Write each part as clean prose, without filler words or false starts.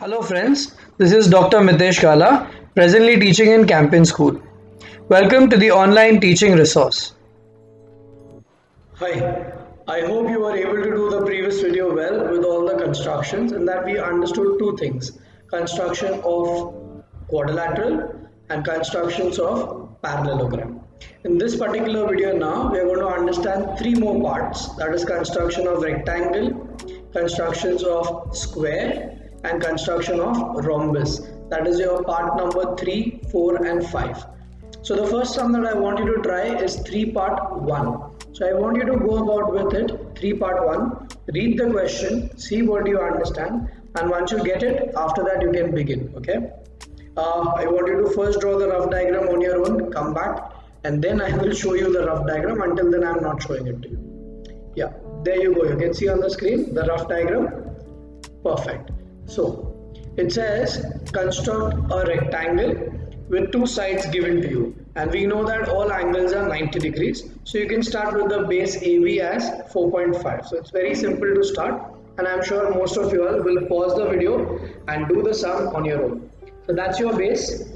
Hello friends, this is Dr. Mitesh Kala, presently teaching in Campin School. Welcome to the online teaching resource. Hi, I hope you were able to do the previous video well with all the constructions and that we understood two things, construction of quadrilateral and constructions of parallelogram. In this particular video now, we are going to understand three more parts, that is construction of rectangle, constructions of square and construction of rhombus. That is your part number 3, 4 and 5. So the first sum that I want you to try is 3 part 1. So I want you to go about with it 3 part 1, read the question, see what you understand, and once you get it, after that you can begin. Okay. I want you to first draw the rough diagram on your own, come back, and then I will show you the rough diagram. Until then I am not showing it to you. Yeah, there you go. You can see on the screen the rough diagram. Perfect. So it says construct a rectangle with two sides given to you, and we know that all angles are 90 degrees. So you can start with the base AB as 4.5. So it's very simple to start, and I'm sure most of you all will pause the video and do the sum on your own. So that's your base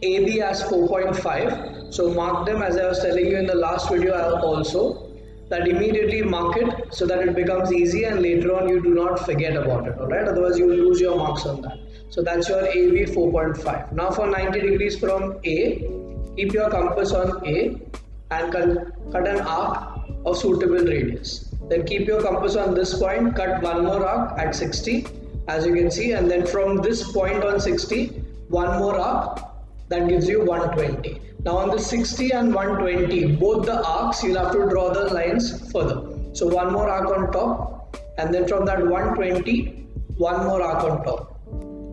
AB as 4.5. So mark them as I was telling you in the last video also, that immediately mark it so that it becomes easy and later on you do not forget about it, alright? Otherwise you will lose your marks on that. So that's your AB 4.5. Now for 90 degrees from A, keep your compass on A and cut an arc of suitable radius. Then keep your compass on this point, cut one more arc at 60 as you can see, and then from this point on 60, one more arc, that gives you 120. Now on the 60 and 120, both the arcs, you'll have to draw the lines further. So one more arc on top, and then from that 120, one more arc on top.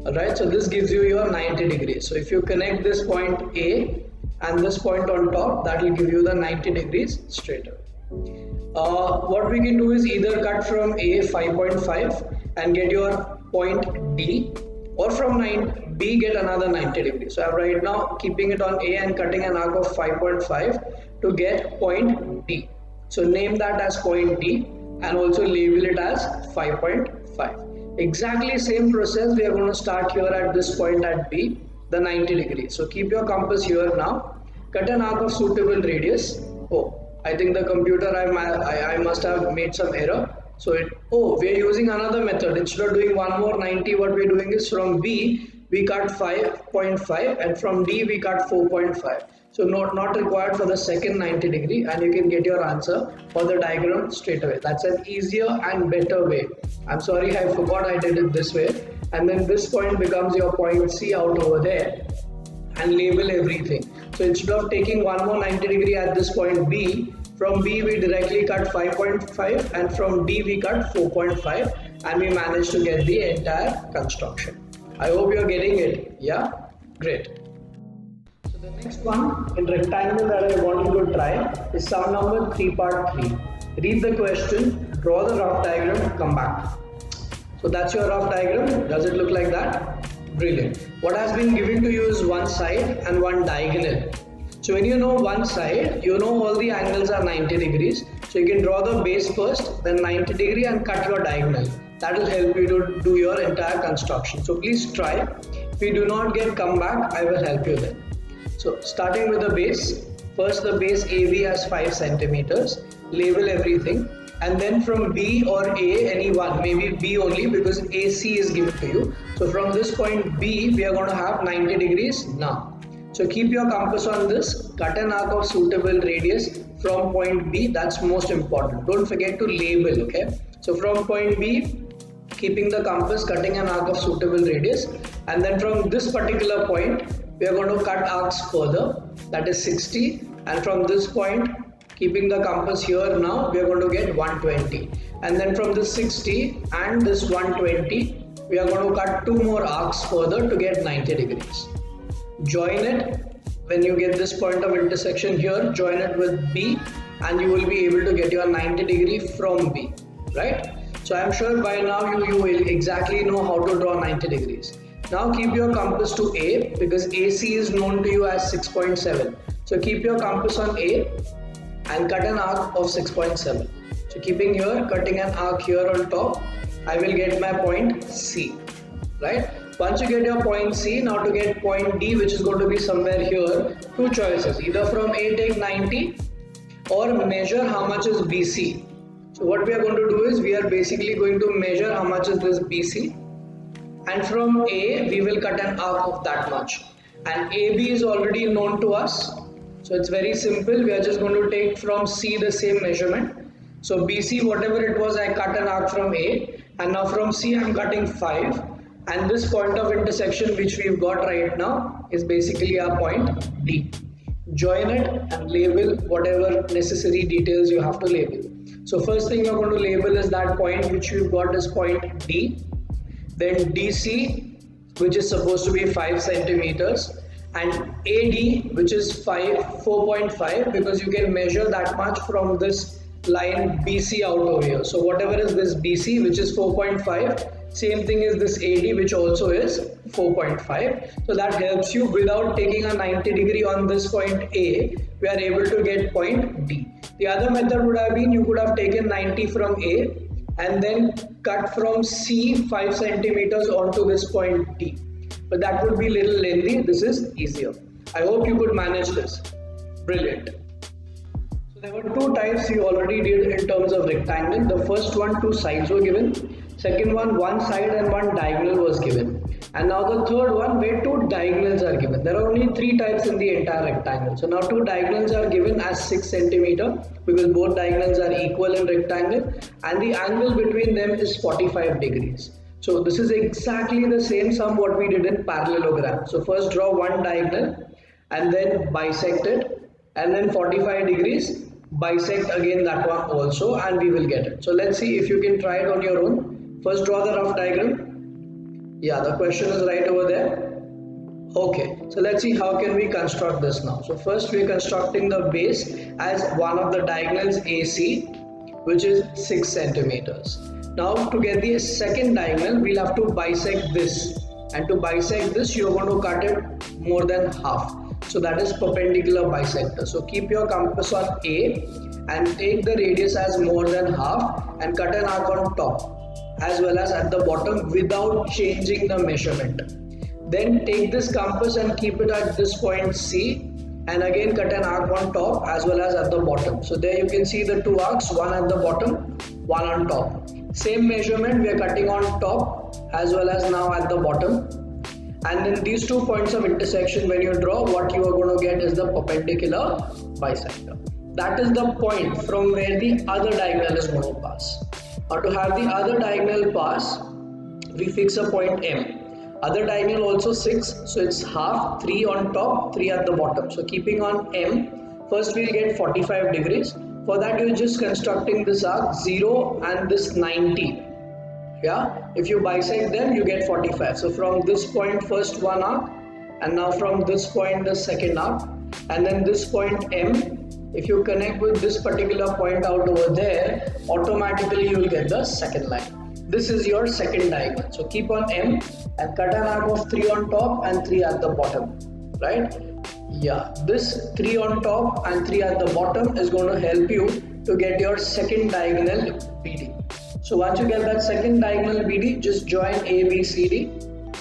Alright, so this gives you your 90 degrees. So if you connect this point A and this point on top, that will give you the 90 degrees straight away. What we can do is either cut from A 5.5 and get your point D, or from B get another 90 degrees. So I'm right now keeping it on A and cutting an arc of 5.5 to get point D. So name that as point D and also label it as 5.5. Exactly same process we are going to start here at this point at B, the 90 degrees. So keep your compass here now, cut an arc of suitable radius. Oh, I think the computer I must have made some error. So we're using another method. Instead of doing one more 90, what we're doing is from B we cut 5.5 and from D we cut 4.5. So not required for the second 90 degree, and you can get your answer for the diagram straight away. That's an easier and better way. I'm sorry I forgot I did it this way. And then this point becomes your point C out over there, and label everything. So instead of taking one more 90 degree at this point B, from B we directly cut 5.5 and from D we cut 4.5, and we managed to get the entire construction. I hope you're getting it. Yeah, great. So the next one in rectangle that I want you to try is sum number 3 part 3. Read the question, draw the rough diagram, come back. So that's your rough diagram. Does it look like that? Brilliant. What has been given to you is one side and one diagonal. So when you know one side, you know all the angles are 90 degrees. So you can draw the base first, then 90 degree and cut your diagonal. That will help you to do your entire construction. So please try. If you do not get come back, I will help you then. So starting with the base, first the base AB has 5 centimeters, label everything, and then from B or A, any one, maybe B only because AC is given to you. So from this point B, we are going to have 90 degrees now. So keep your compass on this, cut an arc of suitable radius from point B, that's most important. Don't forget to label, okay? So from point B, keeping the compass, cutting an arc of suitable radius, and then from this particular point, we are going to cut arcs further, that is 60, and from this point, keeping the compass here now, we are going to get 120, and then from this 60 and this 120, we are going to cut 2 more arcs further to get 90 degrees. Join it. When you get this point of intersection here, join it with B and you will be able to get your 90 degree from B, right? So I'm sure by now you will exactly know how to draw 90 degrees. Now keep your compass to A because AC is known to you as 6.7. So keep your compass on A and cut an arc of 6.7. So keeping here, cutting an arc here on top, I will get my point C, right? Once you get your point C, now to get point D, which is going to be somewhere here, two choices. Either from A take 90 or measure how much is BC. So what we are going to do is we are basically going to measure how much is this BC, and from A we will cut an arc of that much, and AB is already known to us, so it's very simple. We are just going to take from C the same measurement. So BC, whatever it was, I cut an arc from A, and now from C I'm cutting 5, and this point of intersection which we've got right now is basically our point D. Join it and label whatever necessary details you have to label. So first thing you're going to label is that point which you've got is point D, then DC, which is supposed to be 5 centimeters, and AD, which is 4.5, because you can measure that much from this line BC out over here. So whatever is this BC, which is 4.5, same thing is this AD, which also is 4.5. So that helps you. Without taking a 90 degree on this point A, we are able to get point D. The other method would have been you could have taken 90 from A and then cut from C 5 centimeters onto this point D, but that would be a little lengthy. This is easier. I hope you could manage this. Brilliant. So there were two types you already did in terms of rectangle. The first one, two sides were given. Second one side and one diagonal was given. And now the third one, where two diagonals are given. There are only three types in the entire rectangle. So now two diagonals are given as 6 centimeter, because both diagonals are equal in rectangle, and the angle between them is 45 degrees. So this is exactly the same sum what we did in parallelogram. So first draw one diagonal and then bisect it, and then 45 degrees, bisect again that one also, and we will get it. So let's see if you can try it on your own. First draw the rough diagram. Yeah, the question is right over there. Okay, so let's see how can we construct this now. So first we are constructing the base as one of the diagonals AC, which is 6 centimeters. Now to get the second diagonal, we'll have to bisect this, and to bisect this you're going to cut it more than half. So that is perpendicular bisector. So keep your compass on A and take the radius as more than half and cut an arc on top as well as at the bottom without changing the measurement. Then take this compass and keep it at this point C, and again cut an arc on top as well as at the bottom. So there you can see the two arcs, one at the bottom, one on top. Same measurement we are cutting on top as well as now at the bottom. And then these 2 points of intersection, when you draw, what you are going to get is the perpendicular bisector. That is the point from where the other diagonal is going to pass. Or to have the other diagonal pass, we fix a point M. Other diagonal also 6, so it's half, 3 on top, 3 at the bottom. So keeping on M, first we'll get 45 degrees. For that you're just constructing this arc 0 and this 90. Yeah, if you bisect them you get 45. So from this point first one arc, and now from this point the second arc, and then this point M, if you connect with this particular point out over there, automatically you will get the second line. This is your second diagonal. So keep on M and cut an arc of 3 on top and 3 at the bottom, right? Yeah, this 3 on top and 3 at the bottom is going to help you to get your second diagonal BD. So once you get that second diagonal BD, just join A, B, C, D,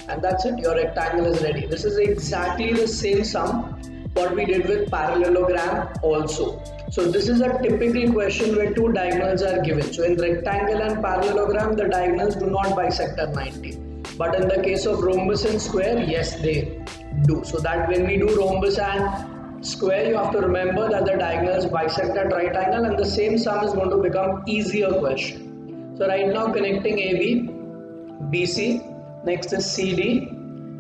and that's it. Your rectangle is ready. This is exactly the same sum what we did with parallelogram also. So this is a typical question where two diagonals are given. So in rectangle and parallelogram, the diagonals do not bisect at 90. But in the case of rhombus and square, yes, they do. So that when we do rhombus and square, you have to remember that the diagonals bisect at right angle, and the same sum is going to become easier question. So right now connecting AB, BC, next is CD,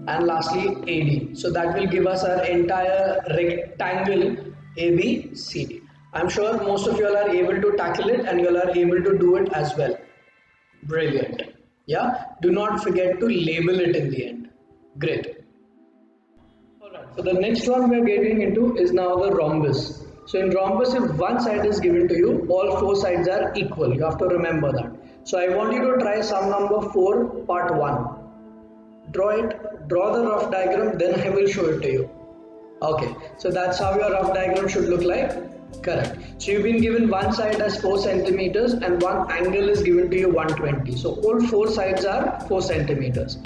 and lastly AD. So that will give us our entire rectangle ABCD. I'm sure most of you all are able to tackle it and you all are able to do it as well. Brilliant. Yeah, do not forget to label it in the end. Great. Alright, so the next one we are getting into is now the rhombus. So in rhombus, if one side is given to you, all 4 sides are equal. You have to remember that. So I want you to try sum number 4 part 1. Draw it, draw the rough diagram, then I will show it to you. Okay, so that's how your rough diagram should look like. Correct. So you've been given one side as 4 centimeters and one angle is given to you 120. So all 4 sides are 4 centimeters.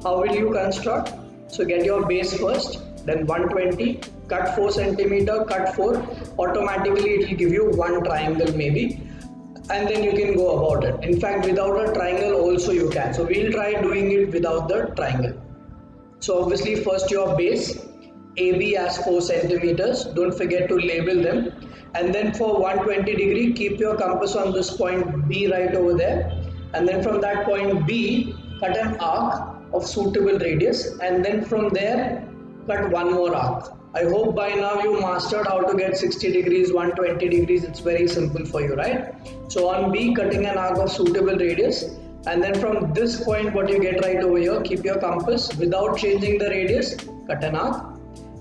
How will you construct? So get your base first, then 120, cut 4 centimeter, cut 4, automatically it will give you one triangle maybe, and then you can go about it. In fact, without a triangle also you can. So we'll try doing it without the triangle. So obviously first your base AB as 4 centimeters, don't forget to label them, and then for 120 degree keep your compass on this point B right over there, and then from that point B cut an arc of suitable radius, and then from there cut one more arc. I hope by now you mastered how to get 60 degrees, 120 degrees. It's very simple for you, right? So on B, cutting an arc of suitable radius, and then from this point what you get right over here, keep your compass without changing the radius, cut an arc,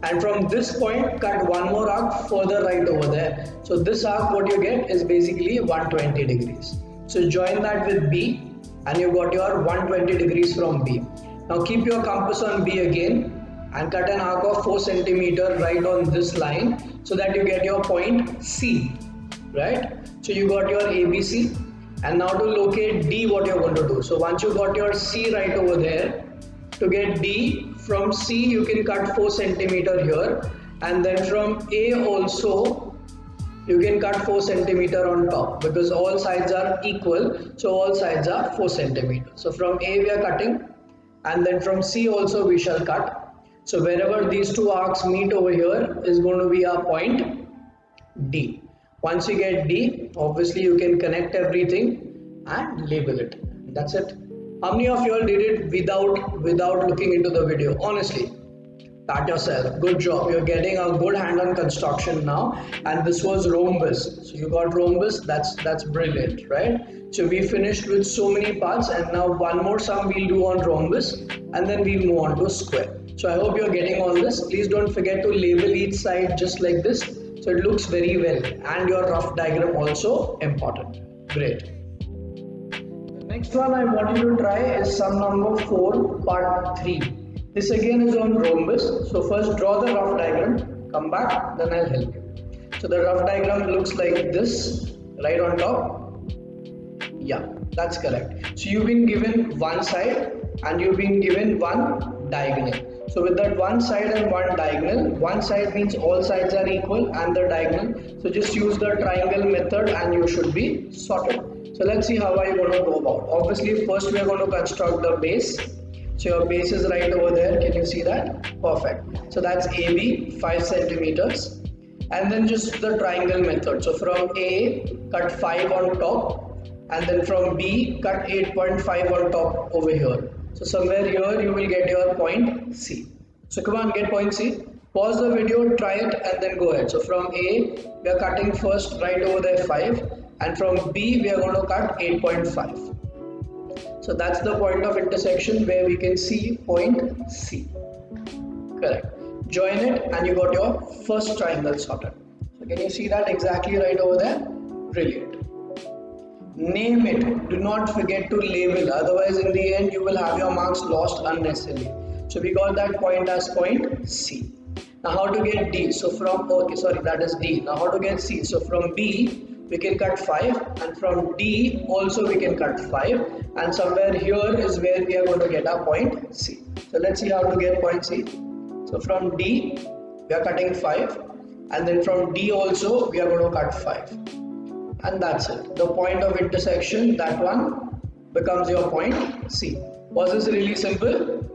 and from this point cut one more arc further right over there. So this arc what you get is basically 120 degrees. So join that with B and you got your 120 degrees from B. Now keep your compass on B again and cut an arc of 4 centimeter right on this line so that you get your point C, right? So you got your ABC, and now to locate D what you're going to do. So once you got your C right over there, to get D from C you can cut 4 centimeter here, and then from A also you can cut 4 centimeter on top because all sides are equal, so all sides are 4 centimeter. So from A we are cutting, and then from C also we shall cut. So wherever these two arcs meet over here is going to be our point D. Once you get D, obviously you can connect everything and label it. That's it. How many of you all did it without looking into the video? Honestly, pat yourself. Good job. You're getting a good hand on construction now. And this was rhombus. So you got rhombus. That's brilliant, right? So we finished with so many parts, and now one more sum we'll do on rhombus, and then we'll move on to square. So I hope you're getting all this. Please don't forget to label each side just like this, so it looks very well, and your rough diagram also important. Great. The next one I want you to try is sum number 4 part 3. This again is on rhombus. So first draw the rough diagram, come back, then I'll help you. So the rough diagram looks like this, right on top. Yeah, that's correct. So you've been given one side and you've been given one diagonal. So with that one side and one diagonal, one side means all sides are equal and the diagonal. So just use the triangle method and you should be sorted. So let's see how are you going to go about. Obviously first we are going to construct the base. So your base is right over there. Can you see that? Perfect. So that's AB 5 centimeters. And then just the triangle method. So from A, cut 5 on top. And then from B, cut 8.5 on top over here. So somewhere here you will get your point C. So come on, get point C. Pause the video, try it, and then go ahead. So from A, we are cutting first right over there 5. And from B, we are going to cut 8.5. So that's the point of intersection where we can see point C. Correct. Join it and you got your first triangle sorted. So can you see that exactly right over there? Brilliant. Name it. Do not forget to label. Otherwise in the end you will have your marks lost unnecessarily. So we got that point as point C. Now how to get D? So from, okay, sorry, that is D. Now how to get C? So from B, we can cut 5, and from D also we can cut 5, and somewhere here is where we are going to get our point C. So let's see how to get point C. So from D we are cutting 5, and then from D also we are going to cut 5, and that's it. The point of intersection, that one becomes your point C. Was this really simple?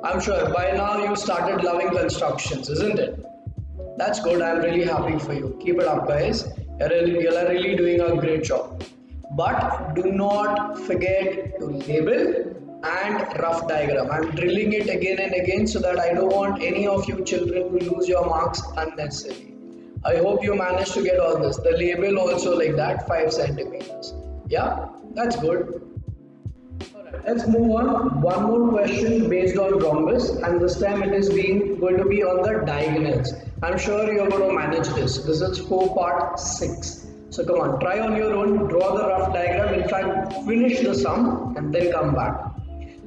I'm sure by now you started loving constructions, isn't it? That's good. I'm really happy for you. Keep it up, guys. You are really doing a great job. But do not forget to label and rough diagram. I'm drilling it again and again so that I don't want any of you children to lose your marks unnecessarily. I hope you managed to get all this. The label also like that, 5 centimeters. Yeah, that's good. Let's move on. One more question based on rhombus, and this time it is going to be on the diagonals. I'm sure you're going to manage this. This is 4 part 6. So come on, try on your own, draw the rough diagram. In fact, finish the sum and then come back.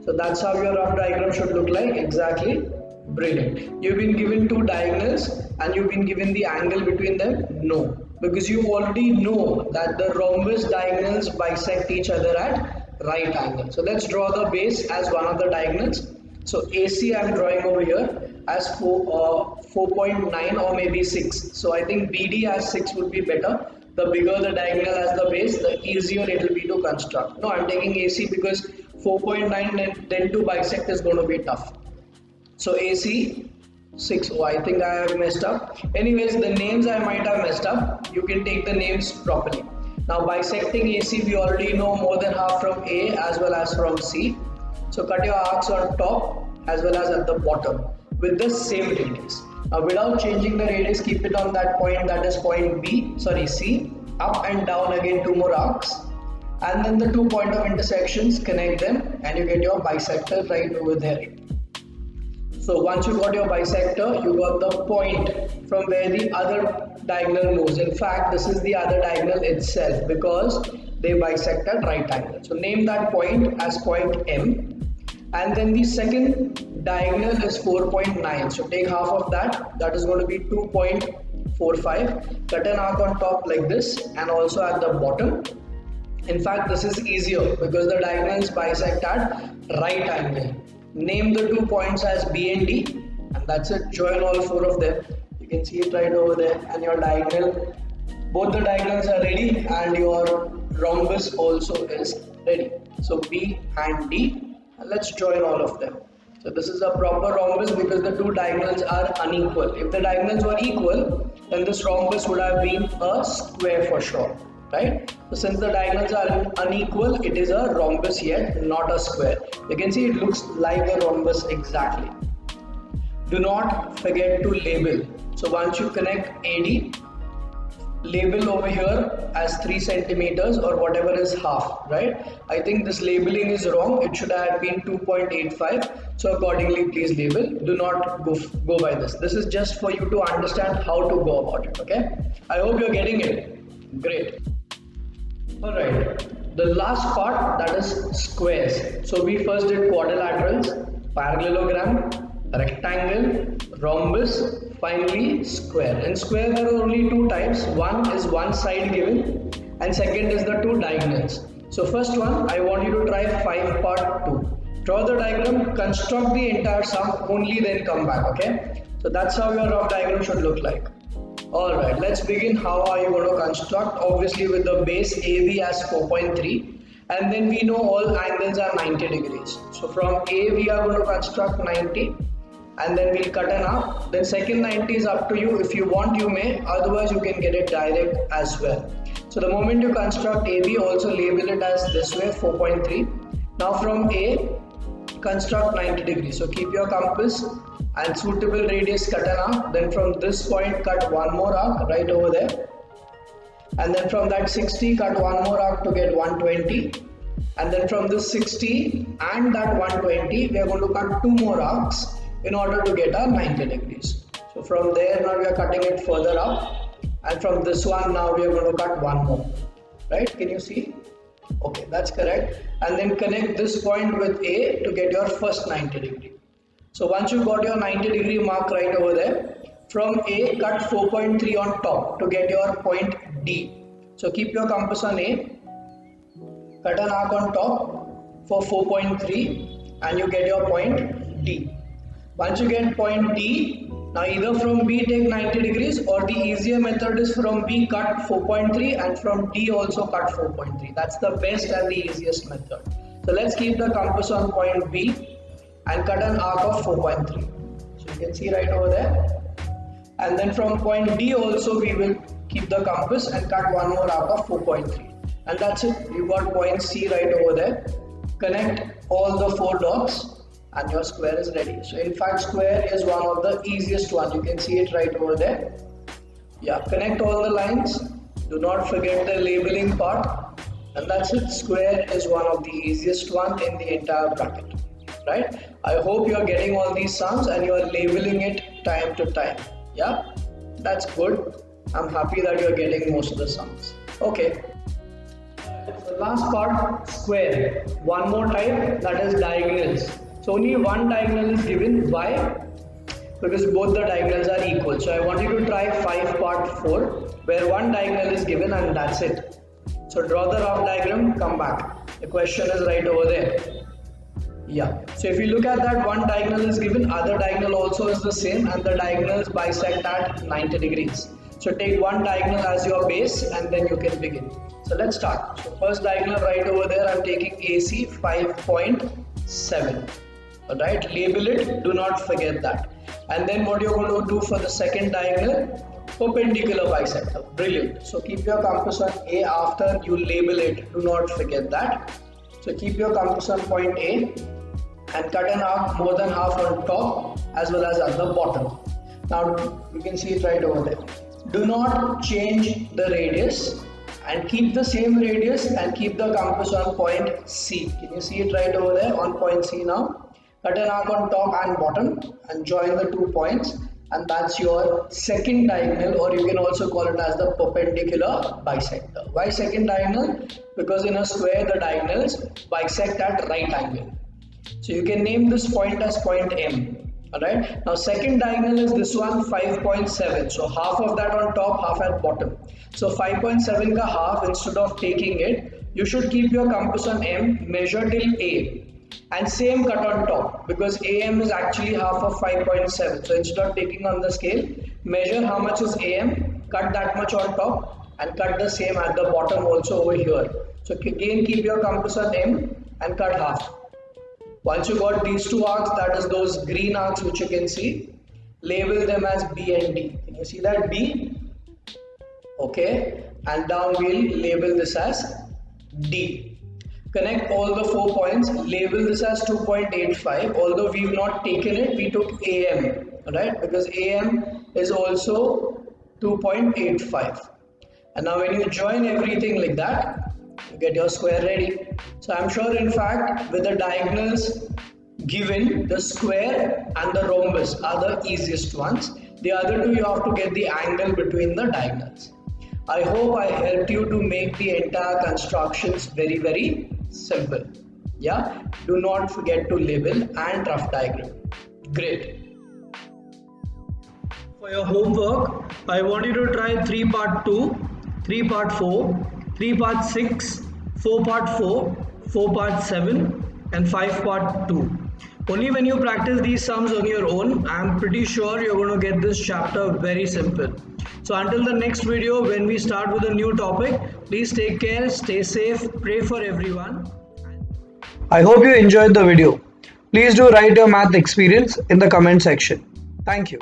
So that's how your rough diagram should look like. Exactly. Brilliant. You've been given 2 diagonals and you've been given the angle between them? No. Because you already know that the rhombus diagonals bisect each other at right angle. So let's draw the base as one of the diagonals. So AC I'm drawing over here as 4.9 or maybe 6. So I think BD as 6 would be better. The bigger the diagonal as the base, the easier it will be to construct. No, I'm taking AC because 4.9 and then to bisect is going to be tough. So AC 6. Oh, I think I have messed up. Anyways, the names I might have messed up. You can take the names properly. Now bisecting AC, we already know more than half from A as well as from C. So cut your arcs on top as well as at the bottom with the same radius. Now without changing the radius, keep it on that point, that is point C. Up and down again 2 more arcs. And then the 2 point of intersections, connect them and you get your bisector right over there. So once you got your bisector, you got the point from where the other diagonal moves. In fact, this is the other diagonal itself because they bisect at right angle. So name that point as point M. And then the second diagonal is 4.9. So take half of that. That is going to be 2.45. Cut an arc on top like this and also at the bottom. In fact, this is easier because the diagonals bisect at right angle. Name the 2 points as B and D, and that's it. Join all 4 of them. You can see it right over there, and your diagonal, both the diagonals are ready, and your rhombus also is ready. So B and D, and let's join all of them. So this is a proper rhombus because the 2 diagonals are unequal. If the diagonals were equal, then this rhombus would have been a square for sure. Right? So since the diagonals are unequal, it is a rhombus yet not a square. You can see it looks like a rhombus exactly. Do not forget to label. So once you connect AD, label over here as 3 centimeters or whatever is half, right? I think this labeling is wrong. It should have been 2.85. So accordingly, please label. Do not go by this. This is just for you to understand how to go about it. Okay? I hope you're getting it. Great. Alright, the last part, that is squares. So we first did quadrilaterals, parallelogram, rectangle, rhombus, finally square. In square there are only 2 types. One is one side given and second is the 2 diagonals. So first one, I want you to try 5 part 2. Draw the diagram, construct the entire sum, only then come back, okay? So that's how your rough diagram should look like. Alright, let's begin. How are you going to construct? Obviously with the base AB as 4.3 and then we know all angles are 90 degrees. So from A we are going to construct 90 and then we'll cut an arc. Then second 90 is up to you. If you want you may, otherwise you can get it direct as well. So the moment you construct AB, also label it as this way 4.3. Now from A, construct 90 degrees. So keep your compass and suitable radius, cut an arc. Then from this point cut one more arc right over there, and then from that 60 cut one more arc to get 120, and then from this 60 and that 120 we are going to cut 2 more arcs in order to get our 90 degrees. So from there now we are cutting it further up, and from this one now we are going to cut 1 more, right? Can you see? Okay, that's correct. And then connect this point with A to get your first 90 degree. So once you got your 90 degree mark right over there, from A cut 4.3 on top to get your point D. So keep your compass on A, cut an arc on top for 4.3 and you get your point D. Once you get point D, now either from B take 90 degrees or the easier method is from B cut 4.3 and from D also cut 4.3. That's the best and the easiest method. So let's keep the compass on point B and cut an arc of 4.3. So you can see right over there. And then from point D also we will keep the compass and cut one more arc of 4.3. And that's it. You got point C right over there. Connect all the 4 dots and your square is ready. So in fact square is one of the easiest one. You can see it right over there. Yeah, connect all the lines. Do not forget the labeling part. And that's it. Square is one of the easiest one in the entire bracket. Right? I hope you are getting all these sums and you are labeling it time to time. Yeah, that's good. I'm happy that you are getting most of the sums. Okay. The last part, square. One more type, that is diagonals. So only one diagonal is given. Why? Because both the diagonals are equal. So I want you to try 5 part 4 where one diagonal is given and that's it. So draw the rough diagram, come back. The question is right over there. Yeah. So if you look at that, one diagonal is given, other diagonal also is the same, and the diagonals bisect at 90 degrees. So take one diagonal as your base and then you can begin. So let's start. So first diagonal right over there, I'm taking AC 5.7. Alright, label it, do not forget that. And then what you're going to do for the second diagonal, perpendicular bisector. Brilliant. So keep your compass on A after you label it, do not forget that. So keep your compass on point A and cut an arc more than half on top as well as at the bottom. Now you can see it right over there. Do not change the radius and keep the same radius and keep the compass on point C. Can you see it right over there on point C now? Cut an arc on top and bottom and join the 2 points, and that's your second diagonal, or you can also call it as the perpendicular bisector. Why second diagonal? Because in a square the diagonals bisect at right angle. So you can name this point as point M. Alright, now second diagonal is this one, 5.7. So half of that on top, half at bottom. So 5.7 ka half, instead of taking it, you should keep your compass on M, measure till A, and same cut on top, because AM is actually half of 5.7. So instead of taking on the scale, measure how much is AM, cut that much on top, and cut the same at the bottom also over here. So again keep your compass on M and cut half. Once you got these two arcs, that is those green arcs which you can see, label them as B and D. Can you see that? B? Okay, and down we'll label this as D. Connect all the 4 points, label this as 2.85. Although we've not taken it, we took AM, right? Because AM is also 2.85. And now when you join everything like that, you get your square ready. So I'm sure in fact with the diagonals given, the square and the rhombus are the easiest ones. The other two you have to get the angle between the diagonals. I hope I helped you to make the entire constructions very simple. Yeah, do not forget to label and rough diagram. Great. For your homework, I want you to try 3 part 2, 3 part 4, 3 part 6, 4 part 4, 4 part 7 and 5 part 2. Only when you practice these sums on your own, I am pretty sure you're going to get this chapter very simple. So until the next video, when we start with a new topic, please take care, stay safe, pray for everyone. I hope you enjoyed the video. Please do write your math experience in the comment section. Thank you.